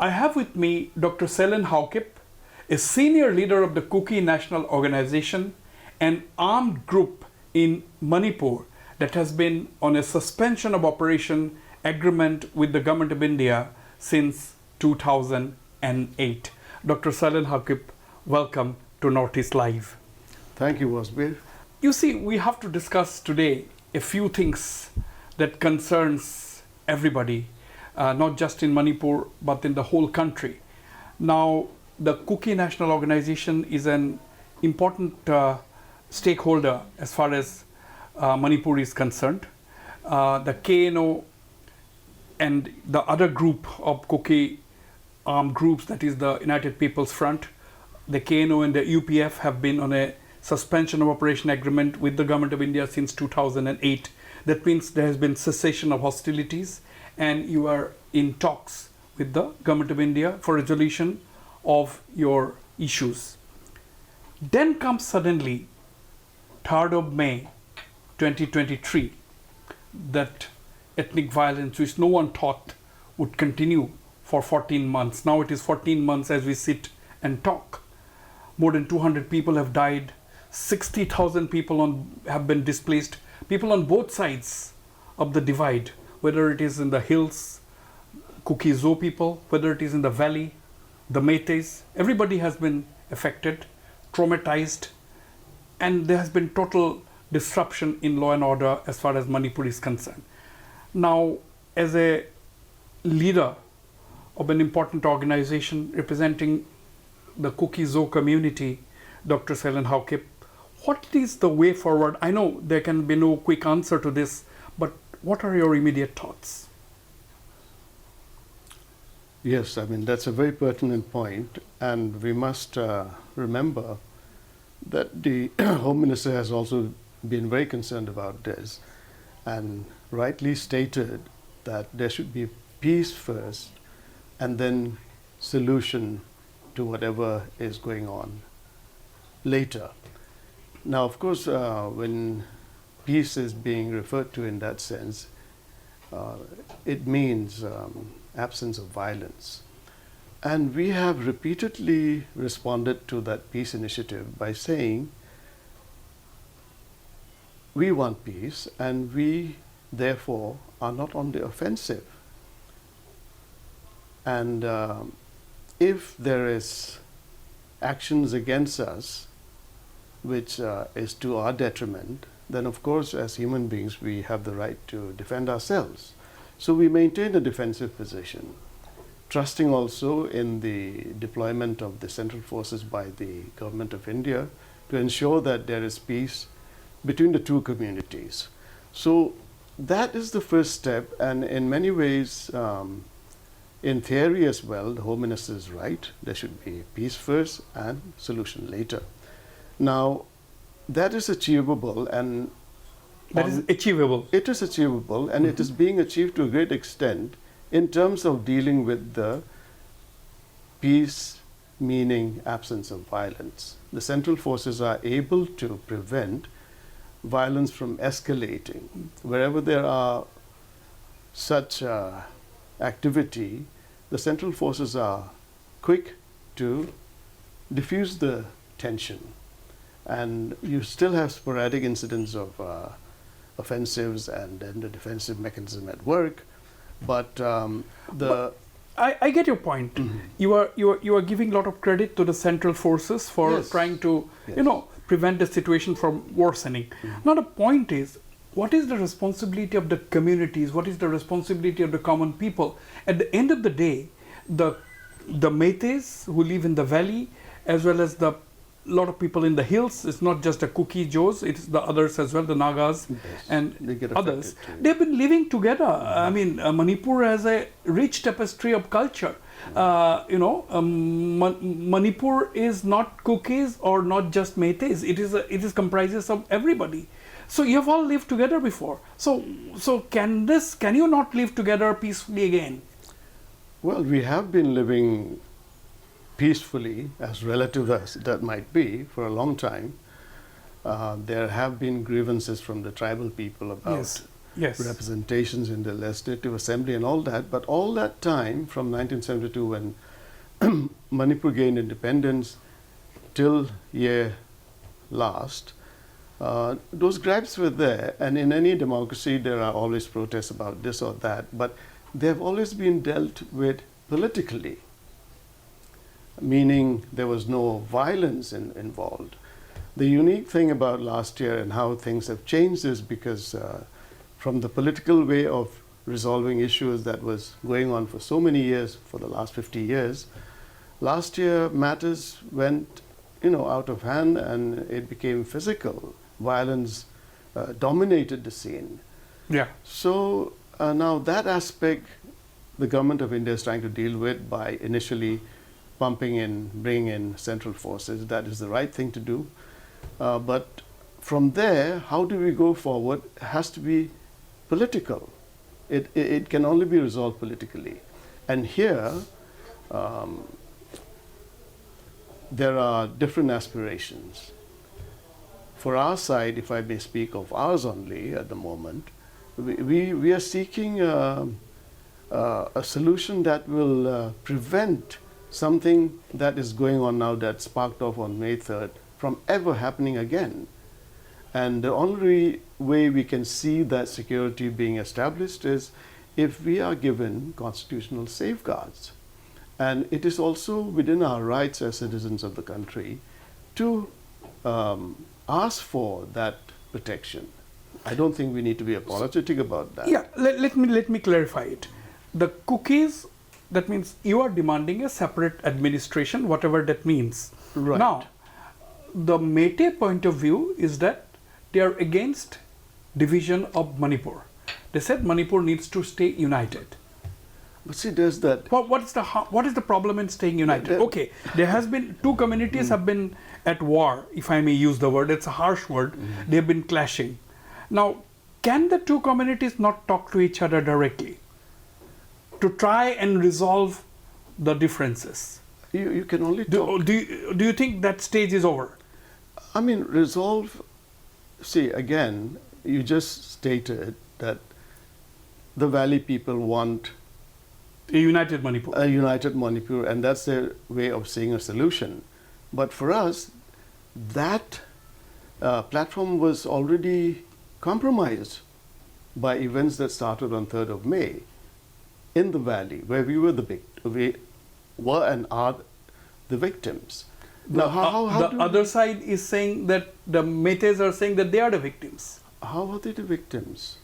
I have with me Dr. Seilen Haokip, a senior leader of the Kuki National Organization, an armed group in Manipur that has been on a suspension of operation agreement with the government of India since 2008. Dr. Seilen Haokip, welcome to Northeast Live. Thank you, Wasbir. You see, we have to discuss today a few things that concerns everybody, not just in Manipur, but in the whole country. Now, the Kuki National Organization is an important stakeholder as far as Manipur is concerned. The KNO and the other group of Kuki armed groups, that is the United People's Front, the KNO and the UPF have been on a suspension of operation agreement with the government of India since 2008. That means there has been cessation of hostilities, and you are in talks with the government of India for resolution of your issues. Then comes suddenly 3rd of May 2023, that ethnic violence which no one thought would continue for 14 months. Now it is 14 months as we sit and talk. More than 200 people have died, 60,000 people have been displaced, people on both sides of the divide, whether it is in the hills, Kuki Zo people, whether it is in the valley, the Métis, everybody has been affected, traumatized, and there has been total disruption in law and order as far as Manipur is concerned. Now, as a leader of an important organization representing the Kuki Zo community, Dr. Seilen Haokip, what is the way forward? I know there can be no quick answer to this, but what are your immediate thoughts? Yes, I mean, that's a very pertinent point, and we must remember that the Home Minister has also been very concerned about this and rightly stated that there should be peace first and then solution to whatever is going on later. Now, of course, when peace is being referred to in that sense, it means absence of violence. And we have repeatedly responded to that peace initiative by saying we want peace and we therefore are not on the offensive. And if there is actions against us which is to our detriment, then of course as human beings we have the right to defend ourselves. So we maintain a defensive position, trusting also in the deployment of the central forces by the government of India to ensure that there is peace between the two communities. So that is the first step, and in many ways, in theory as well, the Home Minister is right. There should be peace first and solution later. Now, that is achievable, and That is achievable. It is achievable, and it is being achieved to a great extent in terms of dealing with the peace, meaning absence of violence. The central forces are able to prevent violence from escalating. Wherever there are such activity, the central forces are quick to diffuse the tension. And you still have sporadic incidents of offensives and then the defensive mechanism at work, but I get your point. Mm-hmm. You are giving a lot of credit to the central forces for Yes. trying to Yes. prevent the situation from worsening. Mm-hmm. Now the point is, what is the responsibility of the communities? What is the responsibility of the common people? At the end of the day, the Métis who live in the valley, as well as the lot of people in the hills, it's not just the Kuki Jos, it's the others as well, the Nagas and they get others. affected too. They've been living together. I mean, Manipur has a rich tapestry of culture. Manipur is not Kukis or not just Métis. It is comprises of everybody. So you have all lived together before. So can you not live together peacefully again? Well, we have been living peacefully, as relative as that might be, for a long time. There have been grievances from the tribal people about Yes. representations in the Legislative Assembly and all that. But all that time, from 1972 when Manipur gained independence till year last, those gripes were there. And in any democracy, there are always protests about this or that. But they have always been dealt with politically, meaning there was no violence involved. The unique thing about last year and how things have changed is because from the political way of resolving issues that was going on for so many years, for the last 50 years, last year matters went out of hand and it became physical. Violence dominated the scene. Yeah. So now that aspect the government of India is trying to deal with by initially bringing in central forces. That is the right thing to do. But from there, how do we go forward? It has to be political. It can only be resolved politically. And here, there are different aspirations. For our side, if I may speak of ours only at the moment, we are seeking a solution that will prevent something that is going on now that sparked off on May 3rd from ever happening again. And the only way we can see that security being established is if we are given constitutional safeguards. And it is also within our rights as citizens of the country to ask for that protection. I don't think we need to be apologetic about that. Yeah, let me clarify it. The cookies, that means you are demanding a separate administration, whatever that means. Right. Now, the Métis point of view is that they are against division of Manipur. They said Manipur needs to stay united. But see, there's that. What is the problem in staying united? Okay, there has been two communities have been at war, if I may use the word. It's a harsh word. They have been clashing. Now, can the two communities not talk to each other directly to try and resolve the differences? You can only talk. Do you think that stage is over? I mean, resolve. See, again, you just stated that the Valley people want A united Manipur. a united Manipur, and that's their way of seeing a solution. But for us, that platform was already compromised by events that started on 3rd of May in the Valley, where we were and are the victims. Now, The other side is saying that the Métis are saying that they are the victims. How are they the victims?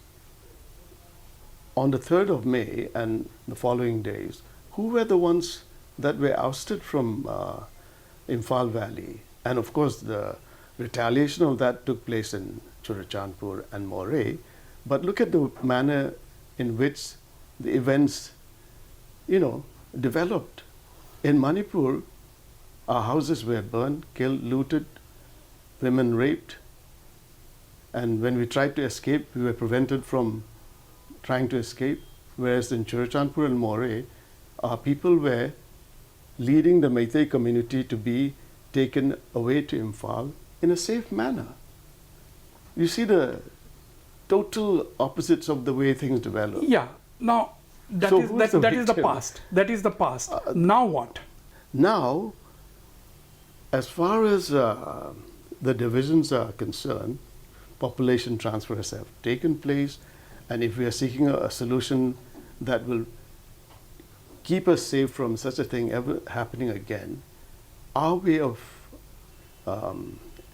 On the 3rd of May and the following days, who were the ones that were ousted from Imphal Valley? And of course, the retaliation of that took place in Churachandpur and Moreh. But look at the manner in which the events, developed. In Manipur, our houses were burned, killed, looted, women raped. And when we tried to escape, we were prevented from trying to escape. Whereas in Churachandpur and Moreh, our people were leading the Métis community to be taken away to Imphal in a safe manner. You see the total opposites of the way things develop. Yeah. Now, that So is who is the that is the victim? past. That is the past. Now what? Now, as far as the divisions are concerned, population transfers have taken place, and if we are seeking a solution that will keep us safe from such a thing ever happening again, our way of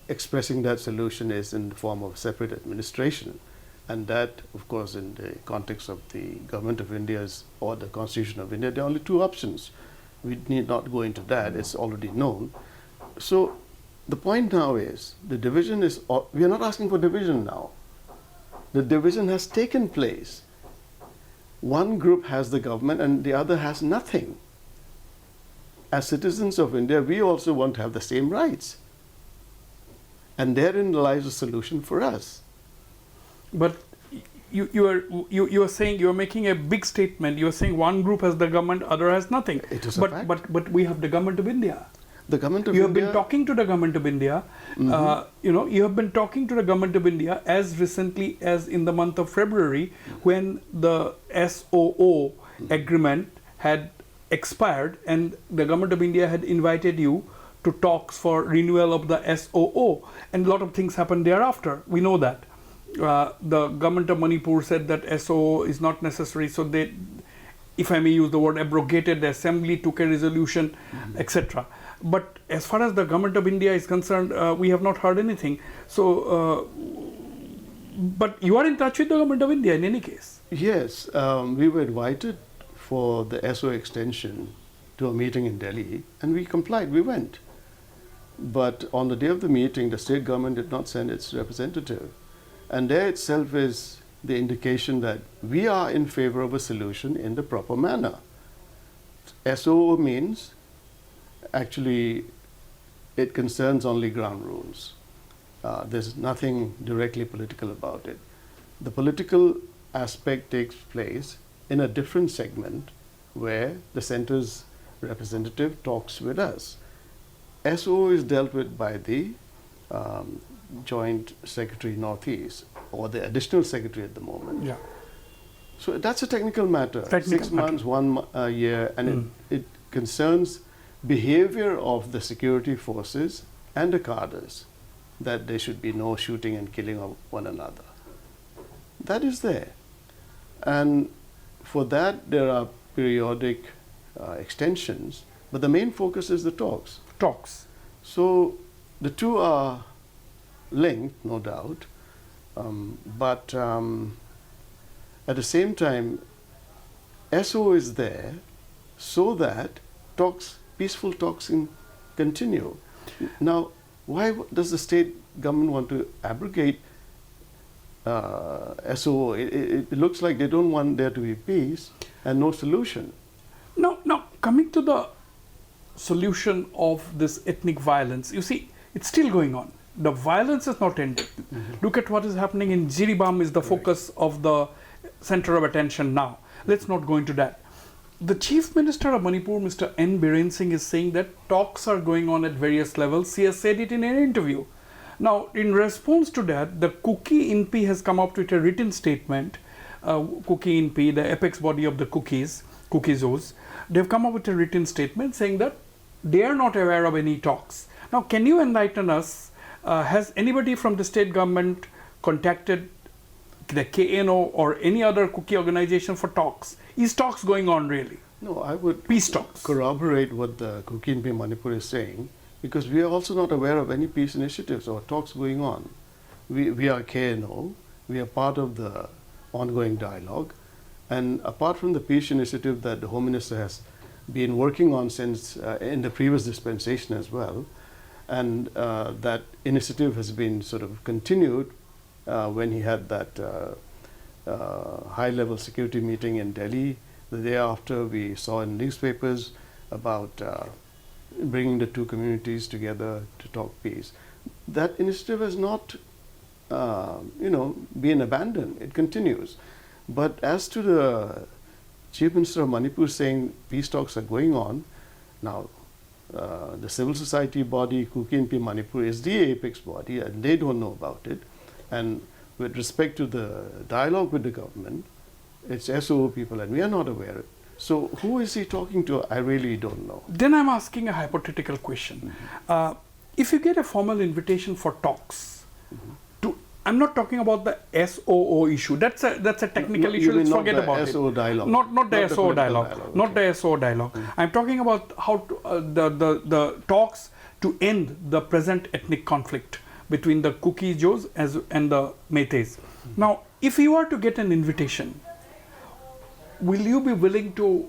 expressing that solution is in the form of separate administration. And that, of course, in the context of the Government of India's or the Constitution of India, there are only two options. We need not go into that, it's already known. So the point now is, the division is, we are not asking for division now. The division has taken place. One group has the government and the other has nothing. As citizens of India, we also want to have the same rights. And therein lies a solution for us. But you are saying, you are making a big statement. You are saying one group has the government, other has nothing. It is a but fact. but we have the government of India. The government of You have India, been talking to the government of India. You have been talking to the government of India as recently as in the month of February, when the SOO agreement had expired, and the government of India had invited you to talks for renewal of the SOO, and a lot of things happened thereafter. We know that. The government of Manipur said that SOO is not necessary, so they, if I may use the word, abrogated the assembly, took a resolution, etc. But as far as the government of India is concerned, we have not heard anything. So, but you are in touch with the government of India in any case. yes, we were invited for the SO extension to a meeting in Delhi, and we complied, we went. But on the day of the meeting, the state government did not send its representative. And there itself is the indication that we are in favor of a solution in the proper manner. SO means, actually, it concerns only ground rules. There's nothing directly political about it. The political aspect takes place in a different segment where the center's representative talks with us. SO is dealt with by the Joint Secretary Northeast, or the additional secretary at the moment. Yeah. So that's a technical matter. Technical 6 months, 1 year, and it concerns behavior of the security forces and the cadres, that there should be no shooting and killing of one another. That is there. And for that, there are periodic extensions, but the main focus is the talks. Talks. So the two are linked, no doubt, but at the same time, SO is there so that talks, peaceful talks can continue. Now, why does the state government want to abrogate SO? It looks like they don't want there to be peace and no solution. Now, coming to the solution of this ethnic violence, you see, it's still going on. The violence is not ended. Look at what is happening in Jiribam is the focus of the center of attention now. Let's not go into that. The Chief Minister of Manipur, Mr. N. Biren Singh, is saying that talks are going on at various levels. He has said it in an interview. Now, in response to that, the Kuki INPI has come up with a written statement. Kuki INPI, the apex body of the Kukizos, they've come up with a written statement saying that they are not aware of any talks. Now, can you enlighten us? Has anybody from the state government contacted the KNO or any other Kuki organization for talks? Is talks going on really? No, I would Peace talks. corroborate what the Kuki INPI Manipur is saying, because we are also not aware of any peace initiatives or talks going on. We are KNO, we are part of the ongoing dialogue, and apart from the peace initiative that the Home Minister has been working on since in the previous dispensation as well, and that initiative has been sort of continued when he had that high-level security meeting in Delhi. The day after, we saw in newspapers about bringing the two communities together to talk peace. That initiative has not, been abandoned. It continues. But as to the Chief Minister of Manipur saying peace talks are going on, now the civil society body, Kuki INPI Manipur, is the apex body, and they don't know about it. And with respect to the dialogue with the government, it's SOO people, and we are not aware. So who is he talking to? I really don't know. Then I'm asking a hypothetical question. If you get a formal invitation for talks, I'm not talking about the SOO issue. That's a technical issue. Let's forget about it. SOO dialogue. Not the SOO dialogue. Not the SOO dialogue. I'm talking about how to, the talks to end the present ethnic conflict between the Kukijos and the Meiteis. Now, if you were to get an invitation, will you be willing to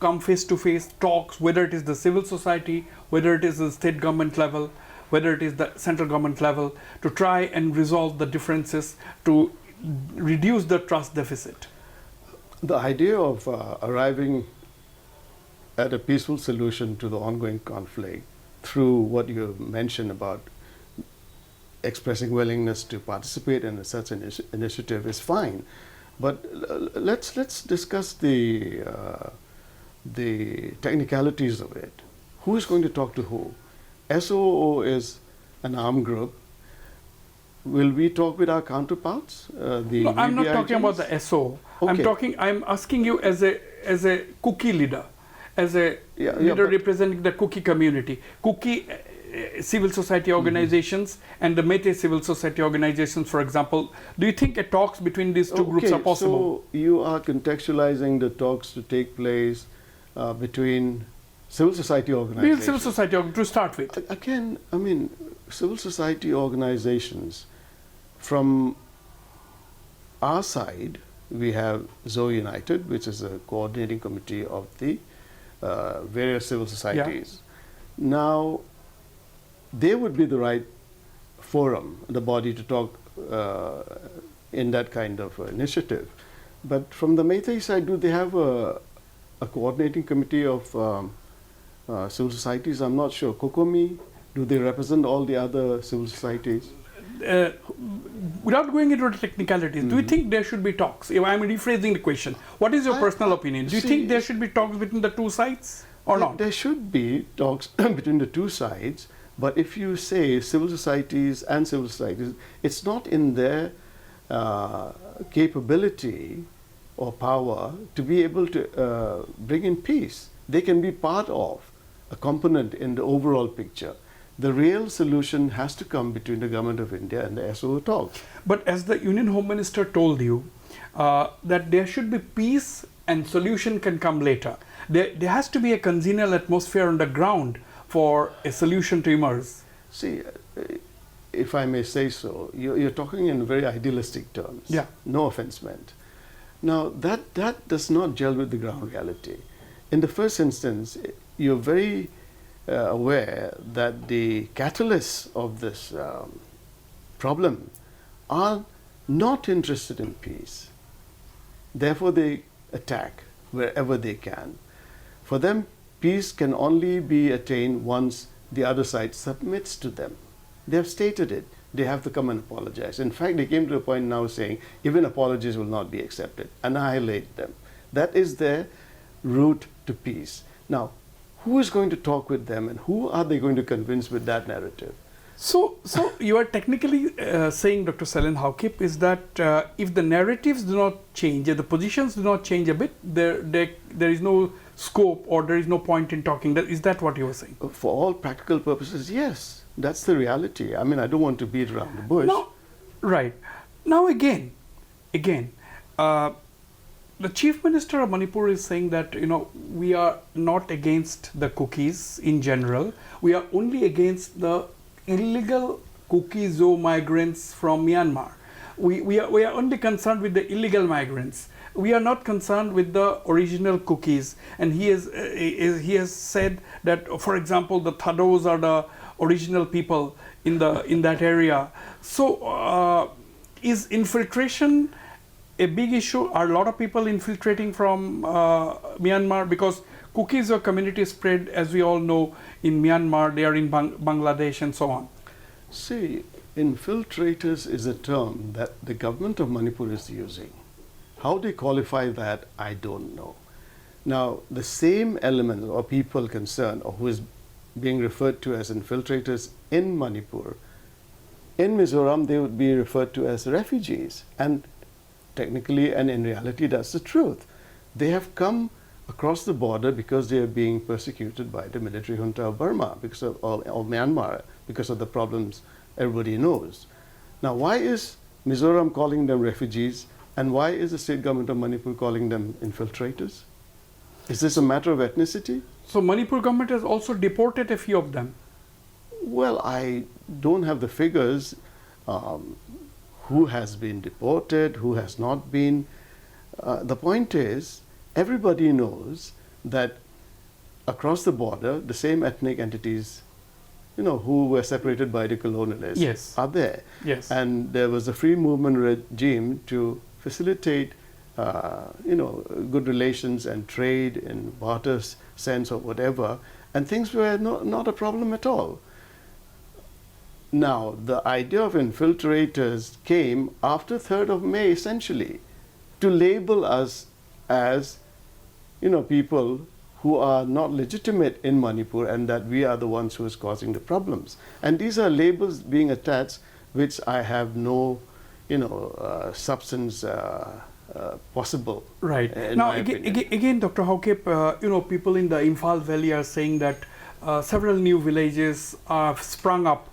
come face-to-face talks, whether it is the civil society, whether it is the state government level, whether it is the central government level, to try and resolve the differences, to reduce the trust deficit? The idea of arriving at a peaceful solution to the ongoing conflict through what you mentioned about expressing willingness to participate in such an initiative is fine. But let's discuss the technicalities of it. who is going to talk to who? SOO is an armed group. Will we talk with our counterparts? No, I'm not talking about the SO. Okay. I'm asking you as a cookie leader, as a leader representing the cookie community, cookie civil society organizations and the Métis civil society organizations, for example. Do you think a talks between these two groups are possible? So you are contextualizing the talks to take place between civil society organizations. Civil society to start with. Again, I mean, civil society organizations, from our side, we have Zoe United, which is a coordinating committee of the various civil societies. Yeah. Now, they would be the right forum, the body to talk in that kind of initiative. But from the Métis side, do they have a coordinating committee of civil societies? I'm not sure. COCOMI, do they represent all the other civil societies? Without going into the technicalities, do you think there should be talks? If I'm rephrasing the question, what is your personal opinion? Do you think there should be talks between the two sides or not? There should be talks between the two sides, but if you say civil societies and civil societies, it's not in their capability or power to be able to bring in peace. They can be part of a component in the overall picture. The real solution has to come between the Government of India and the SOO talks. But as the Union Home Minister told you, that there should be peace and solution can come later. There has to be a congenial atmosphere on the ground for a solution to emerge. See, if I may say so, you're talking in very idealistic terms. Yeah. No offense meant. Now, that does not gel with the ground reality. In the first instance, you're very aware that the catalysts of this problem are not interested in peace. Therefore, they attack wherever they can. For them, peace can only be attained once the other side submits to them. They have stated it. They have to come and apologize. In fact, they came to a point now saying even apologies will not be accepted. Annihilate them. That is their route to peace. Now, who is going to talk with them and who are they going to convince with that narrative? So you are technically saying, Dr. Seilen Haokip, is that if the narratives do not change, if the positions do not change a bit, there is no scope or there is no point in talking. Is that what you were saying? For all practical purposes, yes. That's the reality. I mean, I don't want to beat around the bush. No, right. Now again, the Chief Minister of Manipur is saying that, we are not against the cookies in general. We are only against the illegal cookie zoo migrants from Myanmar. We are only concerned with the illegal migrants. We are not concerned with the original cookies. And he has said that, for example, the Thados are the original people in that area. So is infiltration a big issue? Are a lot of people infiltrating from Myanmar? Because cookies are community spread, as we all know, in Myanmar, they are in Bangladesh and so on. See, infiltrators is a term that the government of Manipur is using. How they qualify that, I don't know. Now, the same elements or people concerned, or who is being referred to as infiltrators in Manipur, in Mizoram, they would be referred to as refugees. And technically and in reality, that's the truth. They have come across the border because they are being persecuted by the military junta of Burma, because of Myanmar, because of the problems everybody knows. Now, why is Mizoram calling them refugees, and why is the state government of Manipur calling them infiltrators? Is this a matter of ethnicity? So Manipur government has also deported a few of them. Well, I don't have the figures. Who has been deported, who has not been. The point is, everybody knows that across the border, the same ethnic entities, who were separated by the colonialists are there. Yes. And there was a free movement regime to facilitate, good relations and trade in barter sense or whatever, and things were not a problem at all. Now, the idea of infiltrators came after 3rd of May, essentially, to label us as, people who are not legitimate in Manipur, and that we are the ones who is causing the problems. And these are labels being attached which I have no, substance possible. Right. In Now, my opinion. again, Dr. Haokip, people in the Imphal Valley are saying that several new villages have sprung up,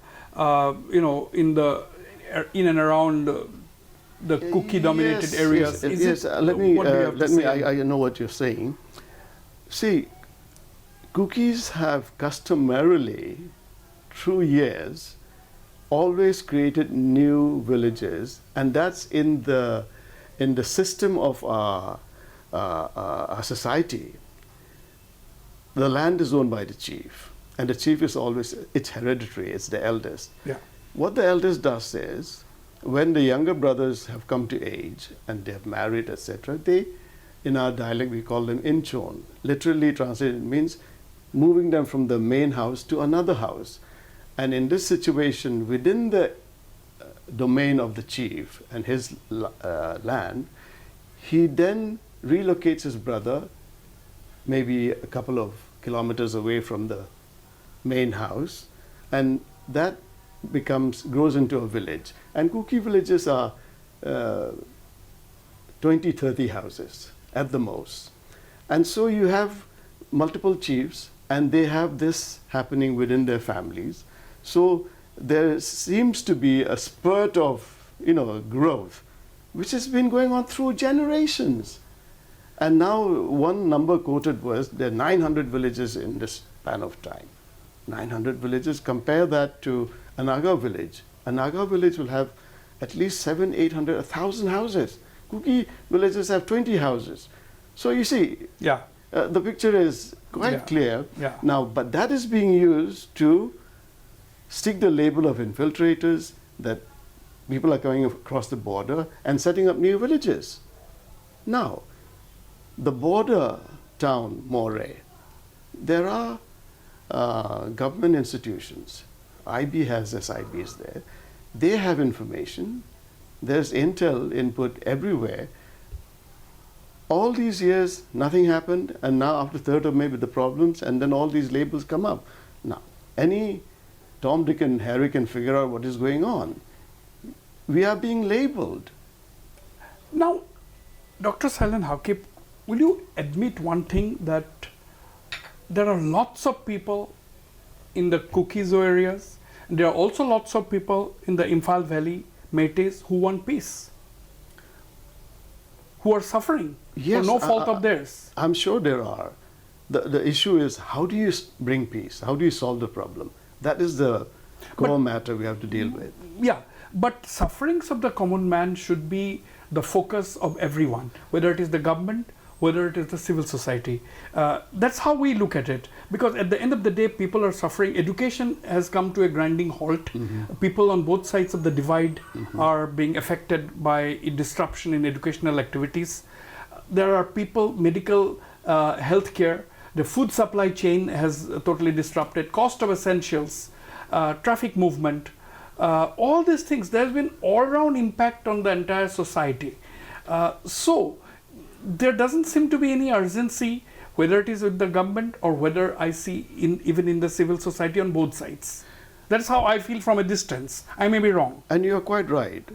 in and around the Kuki-dominated areas. Let me. I know what you're saying. See, Kukis have customarily, through years, always created new villages, and that's in the system of our society. The land is owned by the chief, and the chief is always, it's hereditary, it's the eldest. Yeah. What the eldest does is, when the younger brothers have come to age and they have married, etc., they, in our dialect, we call them inchon. Literally translated, means moving them from the main house to another house. And in this situation, within the domain of the chief and his land, he then relocates his brother maybe a couple of kilometers away from the main house, and that grows into a village. And Kuki villages are 20, 30 houses at the most. And so you have multiple chiefs, and they have this happening within their families. So there seems to be a spurt of, growth, which has been going on through generations. And now one number quoted was there are 900 villages in this span of time. 900 villages, compare that to a Naga village. A Naga village will have at least 700, 800, 1,000 houses. Kuki villages have 20 houses. So you see, yeah, the picture is quite clear. Yeah. Now, but that is being used to stick the label of infiltrators, that people are coming across the border and setting up new villages. Now, the border town, Moray, there are government institutions. IB has SIBs there. They have information. There's intel input everywhere. All these years, nothing happened, and now after 3rd of May with the problems, and then all these labels come up. Now, any Tom, Dick, and Harry can figure out what is going on. We are being labeled. Now, Dr. Seilen Haokip, will you admit one thing, that there are lots of people in the Kukizo areas, and there are also lots of people in the Imphal Valley, Métis, who want peace, who are suffering for no fault of theirs? I'm sure there are. The issue is, how do you bring peace? How do you solve the problem? That is the core matter we have to deal with. Yeah, but sufferings of the common man should be the focus of everyone, whether it is the government, whether it is the civil society. That's how we look at it, because at the end of the day, people are suffering. Education has come to a grinding halt. People on both sides of the divide are being affected by a disruption in educational activities. There are people, medical healthcare, the food supply chain has totally disrupted, cost of essentials, traffic movement, all these things. There's been all-round impact on the entire society. So there doesn't seem to be any urgency, whether it is with the government or whether I see even in the civil society on both sides. That's how I feel from a distance. I may be wrong. And you're quite right.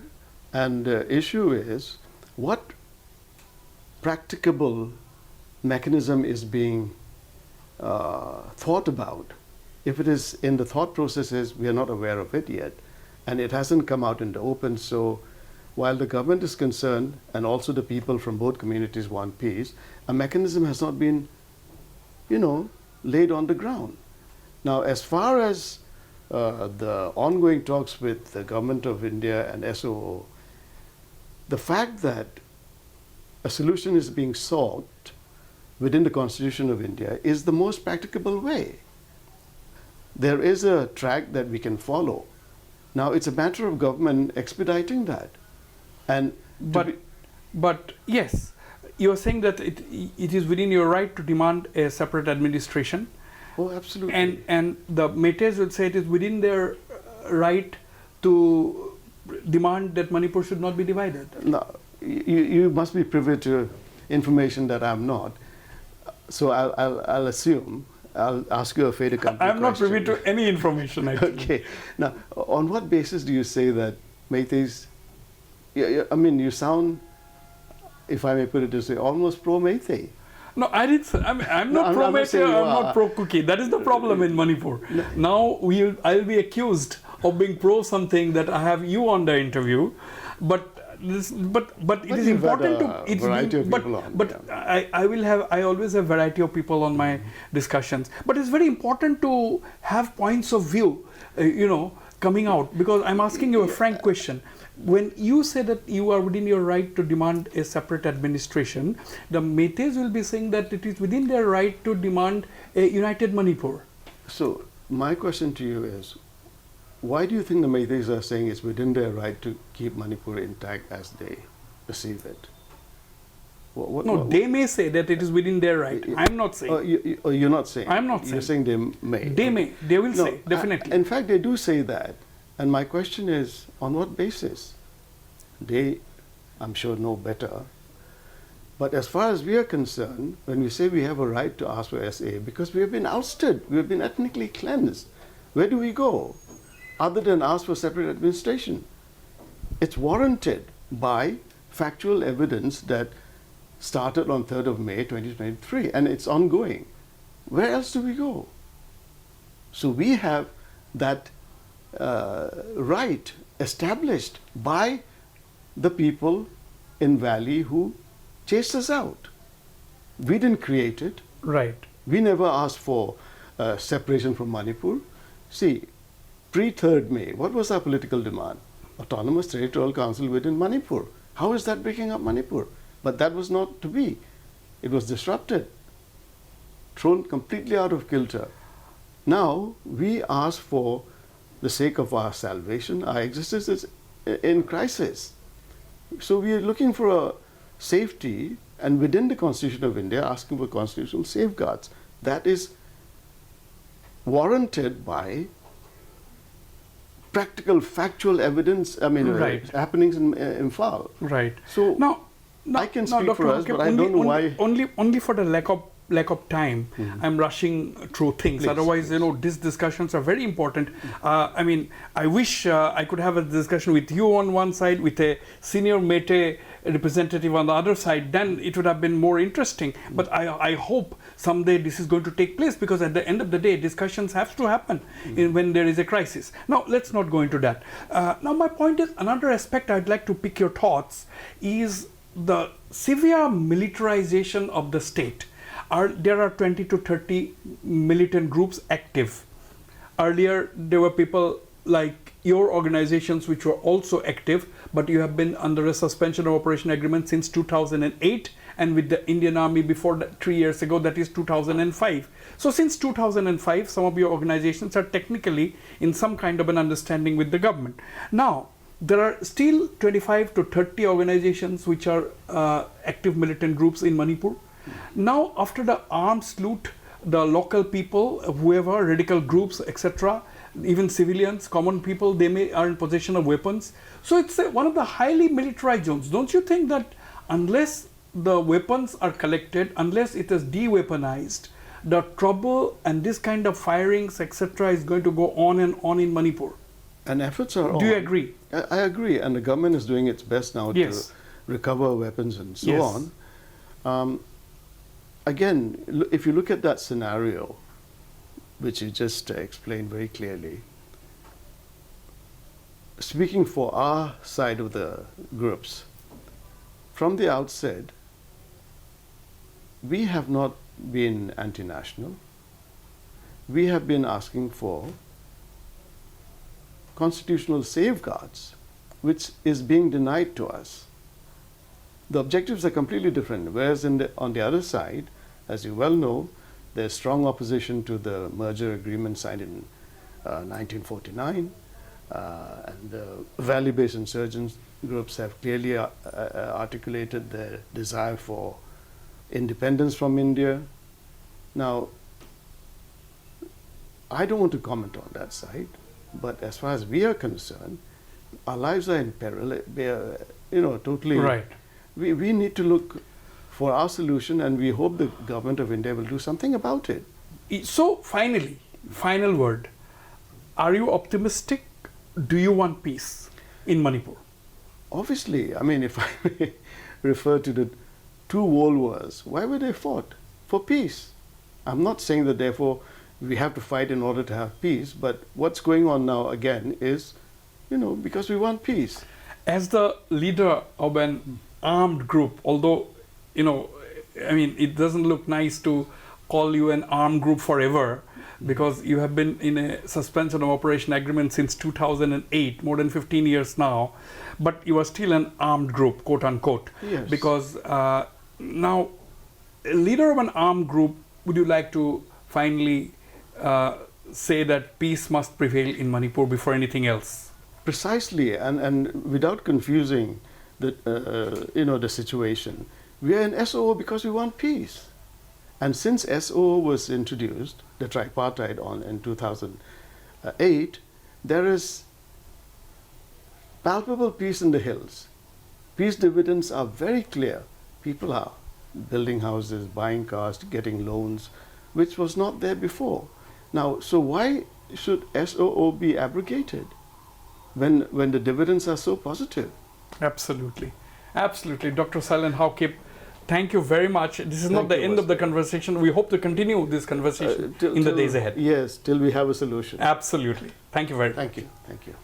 And the issue is, what practicable mechanism is being thought about? If it is in the thought processes, we are not aware of it yet, and it hasn't come out in the open. So while the government is concerned, and also the people from both communities want peace, a mechanism has not been, laid on the ground. Now, as far as the ongoing talks with the government of India and SOO, the fact that a solution is being sought within the Constitution of India is the most practicable way. There is a track that we can follow. Now, it's a matter of government expediting that. And but yes, you are saying that it is within your right to demand a separate administration. Oh, absolutely. And the Métis would say it is within their right to demand that Manipur should not be divided. No, you must be privy to information that I'm not. So I'll assume, I'll ask you a fait accompli I'm not question. privy to any information, actually. Okay. Now, on what basis do you say that Meiteis, I mean, you sound, if I may put it this way, almost pro-Meitei. No, I didn't say, I'm No, not I'm pro not saying Meitei, you I'm not are. pro cookie. That is the problem in Manipur. Now I'll be accused of being pro something that I have you on the interview, but it is you've had important a to variety of people on, I always have variety of people on my discussions, but it's very important to have points of view, coming out, because I'm asking you a frank question. When you say that you are within your right to demand a separate administration, the Meiteis will be saying that it is within their right to demand a united Manipur. So, my question to you is, why do you think the Meiteis are saying it's within their right to keep Manipur intact as they perceive it? They may say that it is within their right. I'm not saying. You're not saying. I'm not You're saying. saying they may. They may. They will No, say, definitely. In fact, they do say that. And my question is, on what basis? They, I'm sure, know better. But as far as we are concerned, when we say we have a right to ask for SA, because we have been ousted, we have been ethnically cleansed, where do we go other than ask for separate administration? It's warranted by factual evidence that started on 3rd of May 2023, and it's ongoing. Where else do we go? So we have that right established by the people in Valley who chased us out. We didn't create it. Right. We never asked for separation from Manipur. See, pre-3rd May, what was our political demand? Autonomous Territorial Council within Manipur. How is that breaking up Manipur? But that was not to be. It was disrupted, thrown completely out of kilter. Now, we ask for the sake of our salvation. Our existence is in crisis. So we are looking for a safety, and within the Constitution of India, asking for constitutional safeguards. That is warranted by practical, factual evidence, Right. happenings in Imphal. Right. So now I can speak Dr. for us, Haokip, but I don't know why. Only for the lack of time, I'm rushing through things. Please, Otherwise, these discussions are very important. I wish I could have a discussion with you on one side, with a senior Meitei representative on the other side. Then it would have been more interesting. But I hope someday this is going to take place, because at the end of the day, discussions have to happen when there is a crisis. Now, let's not go into that. Now, my point is, another aspect I'd like to pick your thoughts is the severe militarization of the state. There are 20 to 30 militant groups active. Earlier, there were people like your organizations which were also active, but you have been under a suspension of operation agreement since 2008, and with the Indian Army before that, 3 years ago, that is 2005. So since 2005, some of your organizations are technically in some kind of an understanding with the government. Now, there are still 25 to 30 organizations which are active militant groups in Manipur. Now, after the arms loot, the local people, whoever, radical groups, etc., even civilians, common people, they are in possession of weapons. So it's one of the highly militarized zones. Don't you think that unless the weapons are collected, unless it is de-weaponized, the trouble and this kind of firings, etc., is going to go on and on in Manipur? And efforts are on. Do you agree? I agree, and the government is doing its best now Yes. to recover weapons and so Yes. on. Again, if you look at that scenario, which you just explained very clearly, speaking for our side of the groups, from the outset, we have not been anti-national. We have been asking for constitutional safeguards, which is being denied to us. The objectives are completely different, whereas on the other side, as you well know, there's strong opposition to the merger agreement signed in 1949, and the Valley-based insurgent groups have clearly articulated their desire for independence from India. Now, I don't want to comment on that side, but as far as we are concerned, our lives are in peril. Totally. Right. We need to look for our solution, and we hope the government of India will do something about it. So finally, final word. Are you optimistic? Do you want peace in Manipur? Obviously, I mean, if I may refer to the two world wars, why were they fought? For peace. I'm not saying that therefore we have to fight in order to have peace, but what's going on now again is, because we want peace. As the leader of an armed group, although, it doesn't look nice to call you an armed group forever, because you have been in a suspension of operation agreement since 2008, more than 15 years now, but you are still an armed group, quote unquote. Yes. Because now, a leader of an armed group, would you like to finally say that peace must prevail in Manipur before anything else? Precisely, and without confusing the situation, we are in SOO because we want peace. And since SOO was introduced, the tripartite in 2008, there is palpable peace in the hills. Peace dividends are very clear. People are building houses, buying cars, getting loans, which was not there before. Now, so why should SOO be abrogated when the dividends are so positive? Absolutely. Absolutely. Dr. Seilen Haokip, thank you very much. This is not the end of the conversation. We hope to continue this conversation in the days ahead. Yes, till we have a solution. Absolutely. Thank you very much. Thank you. Thank you.